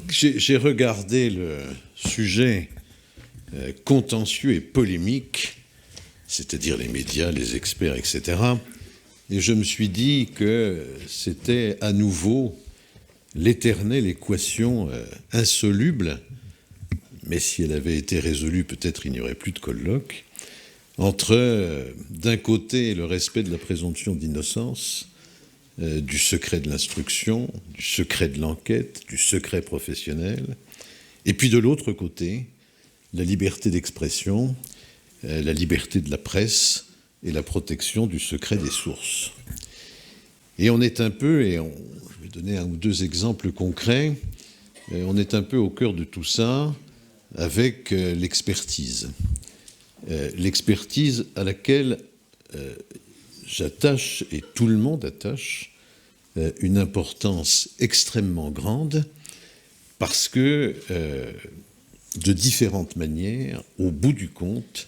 J'ai regardé le sujet contentieux et polémique, c'est-à-dire les médias, les experts, etc. Et je me suis dit que c'était à nouveau l'éternelle équation insoluble, mais si elle avait été résolue, peut-être il n'y aurait plus de colloque, entre, d'un côté, le respect de la présomption d'innocence, du secret de l'instruction, du secret de l'enquête, du secret professionnel, et puis de l'autre côté, la liberté d'expression, la liberté de la presse et la protection du secret des sources. Et on est un peu, je vais donner un ou deux exemples concrets, on est un peu au cœur de tout ça avec l'expertise. L'expertise à laquelle j'attache, et tout le monde attache, une importance extrêmement grande, parce que, de différentes manières, au bout du compte,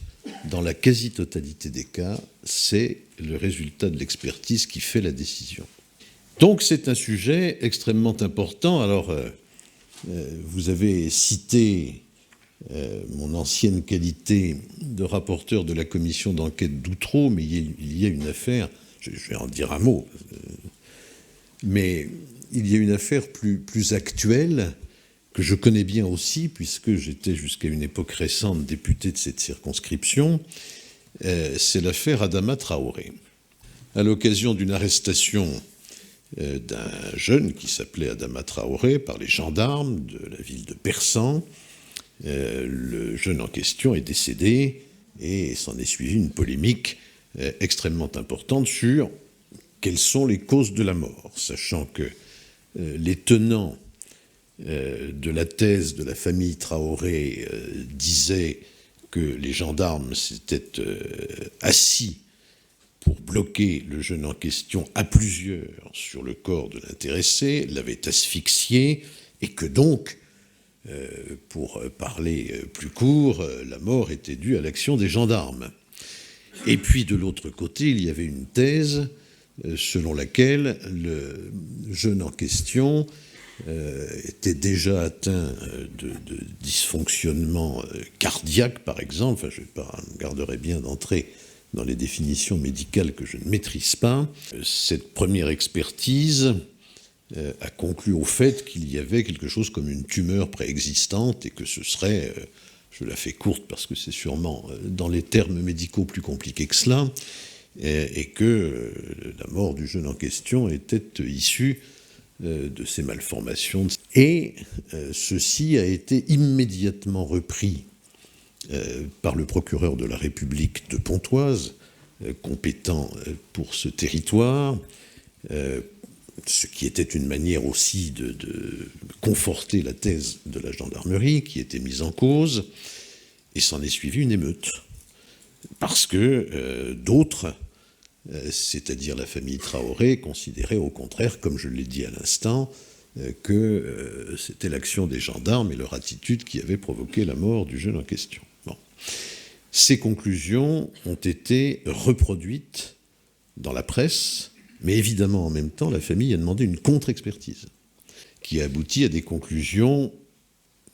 dans la quasi-totalité des cas, c'est le résultat de l'expertise qui fait la décision. Donc c'est un sujet extrêmement important. Alors, vous avez cité mon ancienne qualité de rapporteur de la commission d'enquête d'Outreau, mais il y a une affaire, je vais en dire un mot, mais il y a une affaire plus actuelle que je connais bien aussi, puisque j'étais jusqu'à une époque récente député de cette circonscription, c'est l'affaire Adama Traoré. À l'occasion d'une arrestation d'un jeune qui s'appelait Adama Traoré par les gendarmes de la ville de Persan, le jeune en question est décédé et s'en est suivi une polémique extrêmement importante sur quelles sont les causes de la mort, sachant que les tenants de la thèse de la famille Traoré disaient que les gendarmes s'étaient assis pour bloquer le jeune en question à plusieurs sur le corps de l'intéressé, l'avaient asphyxié, et que donc, pour parler plus court, la mort était due à l'action des gendarmes. Et puis de l'autre côté, il y avait une thèse selon laquelle le jeune en question était déjà atteint de dysfonctionnement cardiaque, par exemple. Enfin, je me garderai bien d'entrer dans les définitions médicales que je ne maîtrise pas. Cette première expertise a conclu au fait qu'il y avait quelque chose comme une tumeur préexistante et que ce serait, je la fais courte parce que c'est sûrement dans les termes médicaux plus compliqué que cela, et que la mort du jeune en question était issue de ces malformations. Et ceci a été immédiatement repris par le procureur de la République de Pontoise, compétent pour ce territoire, ce qui était une manière aussi de conforter la thèse de la gendarmerie qui était mise en cause, et s'en est suivi une émeute. Parce que d'autres, c'est-à-dire la famille Traoré, considéraient au contraire, comme je l'ai dit à l'instant, que c'était l'action des gendarmes et leur attitude qui avait provoqué la mort du jeune en question. Bon. Ces conclusions ont été reproduites dans la presse, mais évidemment, en même temps, la famille a demandé une contre-expertise qui a abouti à des conclusions,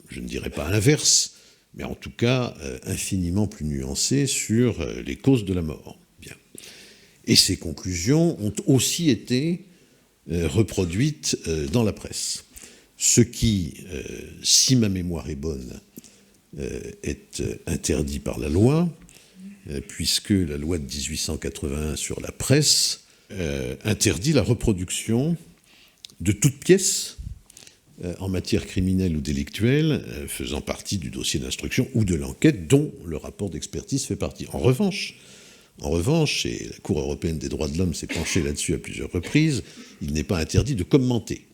je ne dirais pas inverses, mais en tout cas infiniment plus nuancées sur les causes de la mort. Bien. Et ces conclusions ont aussi été reproduites dans la presse. Ce qui, si ma mémoire est bonne, est interdit par la loi, puisque la loi de 1881 sur la presse interdit la reproduction de toute pièce en matière criminelle ou délictuelle faisant partie du dossier d'instruction ou de l'enquête dont le rapport d'expertise fait partie. En revanche, et la Cour européenne des droits de l'homme s'est penchée là-dessus à plusieurs reprises, il n'est pas interdit de commenter.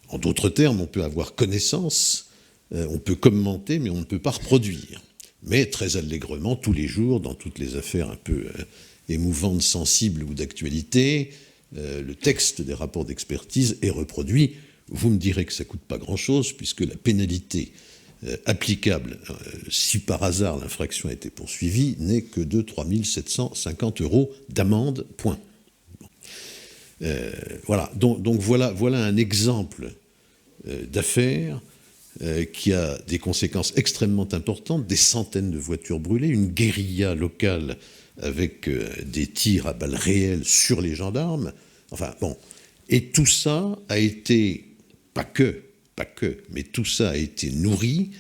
En d'autres termes, on peut avoir connaissance, on peut commenter, mais on ne peut pas reproduire. Mais très allègrement, tous les jours, dans toutes les affaires un peu émouvantes, sensibles ou d'actualité, le texte des rapports d'expertise est reproduit. Vous me direz que ça ne coûte pas grand-chose, puisque la pénalité applicable, si par hasard l'infraction a été poursuivie, n'est que de 3 750 € d'amende, point. Voilà. Donc voilà un exemple d'affaire qui a des conséquences extrêmement importantes, des centaines de voitures brûlées, une guérilla locale avec des tirs à balles réelles sur les gendarmes. Enfin bon, et tout ça a été, pas que, mais tout ça a été nourri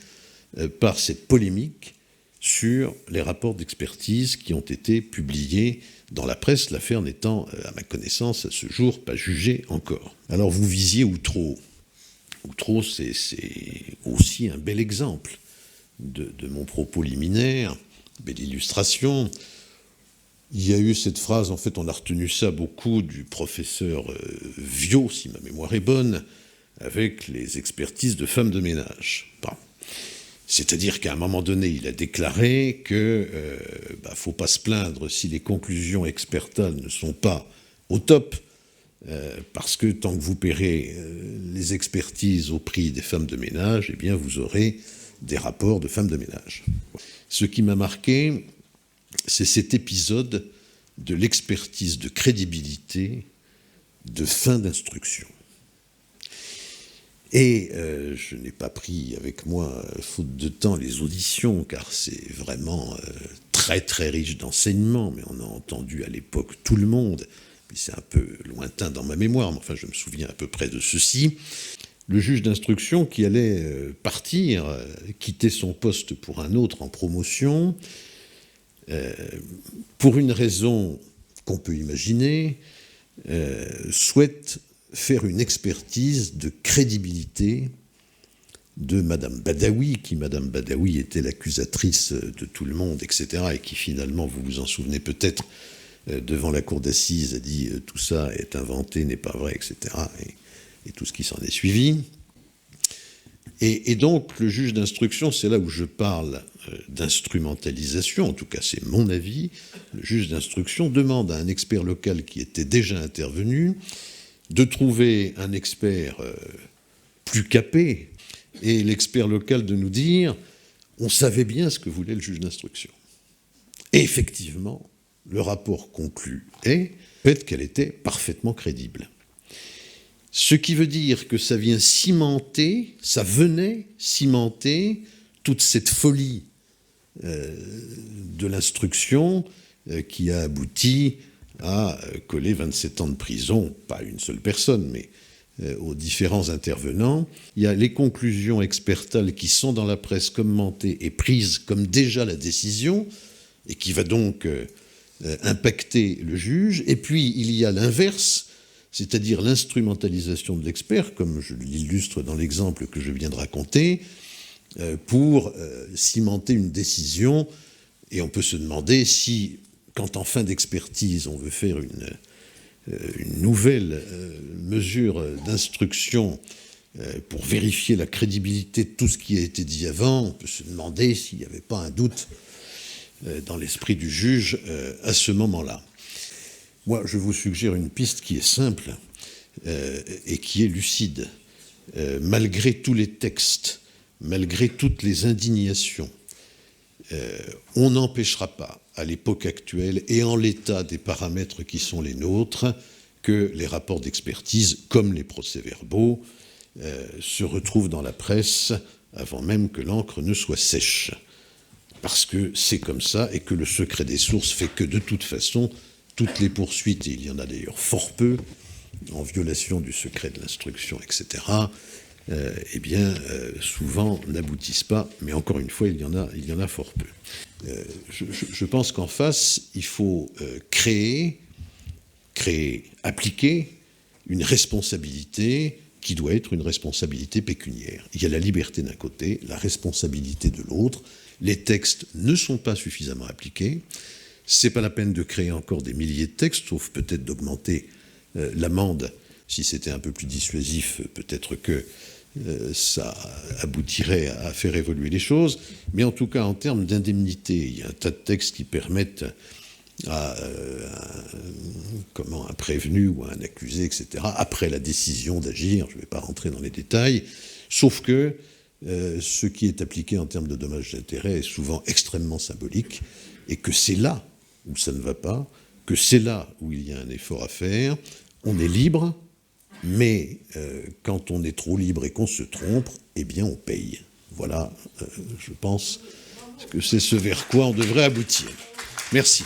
par cette polémique sur les rapports d'expertise qui ont été publiés dans la presse, l'affaire n'étant, à ma connaissance, à ce jour, pas jugée encore. Alors vous visiez Outreau. Outreau, c'est aussi un bel exemple de mon propos liminaire, belle illustration. Il y a eu cette phrase, en fait, on a retenu ça beaucoup du professeur Viau, si ma mémoire est bonne, avec les expertises de femmes de ménage. Bon. C'est-à-dire qu'à un moment donné, il a déclaré que faut pas se plaindre si les conclusions expertales ne sont pas au top, parce que tant que vous paierez les expertises au prix des femmes de ménage, eh bien vous aurez des rapports de femmes de ménage. Ce qui m'a marqué, c'est cet épisode de l'expertise de crédibilité de fin d'instruction. Et je n'ai pas pris avec moi, faute de temps, les auditions, car c'est vraiment très très riche d'enseignements, mais on a entendu à l'époque tout le monde, puis c'est un peu lointain dans ma mémoire, mais enfin je me souviens à peu près de ceci. Le juge d'instruction qui allait partir, quitter son poste pour un autre en promotion, pour une raison qu'on peut imaginer, souhaite faire une expertise de crédibilité de Madame Badawi, qui Madame Badawi était l'accusatrice de tout le monde, etc., et qui finalement, vous vous en souvenez peut-être, devant la cour d'assises a dit tout ça est inventé, n'est pas vrai, etc., et tout ce qui s'en est suivi. Et donc le juge d'instruction, c'est là où je parle d'instrumentalisation, en tout cas c'est mon avis, le juge d'instruction demande à un expert local qui était déjà intervenu de trouver un expert plus capé, et l'expert local de nous dire on savait bien ce que voulait le juge d'instruction. Et effectivement, le rapport conclut qu'elle était parfaitement crédible. Ce qui veut dire que ça venait cimenter toute cette folie de l'instruction qui a abouti à coller 27 ans de prison, pas une seule personne, mais aux différents intervenants. Il y a les conclusions expertales qui sont dans la presse commentées et prises comme déjà la décision, et qui va donc impacter le juge. Et puis il y a l'inverse, c'est-à-dire l'instrumentalisation de l'expert, comme je l'illustre dans l'exemple que je viens de raconter, pour cimenter une décision. Et on peut se demander si, quand en fin d'expertise, on veut faire une nouvelle mesure d'instruction pour vérifier la crédibilité de tout ce qui a été dit avant, on peut se demander s'il n'y avait pas un doute dans l'esprit du juge à ce moment-là. Moi, je vous suggère une piste qui est simple et qui est lucide. Malgré tous les textes, malgré toutes les indignations, on n'empêchera pas, à l'époque actuelle et en l'état des paramètres qui sont les nôtres, que les rapports d'expertise, comme les procès-verbaux, se retrouvent dans la presse avant même que l'encre ne soit sèche. Parce que c'est comme ça, et que le secret des sources fait que, de toute façon, toutes les poursuites, et il y en a d'ailleurs fort peu, en violation du secret de l'instruction, etc., souvent n'aboutissent pas, mais encore une fois, il y en a fort peu. Je pense qu'en face, il faut appliquer une responsabilité qui doit être une responsabilité pécuniaire. Il y a la liberté d'un côté, la responsabilité de l'autre. Les textes ne sont pas suffisamment appliqués. C'est pas la peine de créer encore des milliers de textes, sauf peut-être d'augmenter l'amende. Si c'était un peu plus dissuasif, peut-être que ça aboutirait à faire évoluer les choses. Mais en tout cas, en termes d'indemnité, il y a un tas de textes qui permettent à un prévenu ou à un accusé, etc., après la décision d'agir, je ne vais pas rentrer dans les détails, sauf que ce qui est appliqué en termes de dommages d'intérêt est souvent extrêmement symbolique, et que c'est là où ça ne va pas, que c'est là où il y a un effort à faire. On est libre, mais quand on est trop libre et qu'on se trompe, eh bien on paye. Voilà, je pense que c'est ce vers quoi on devrait aboutir. Merci.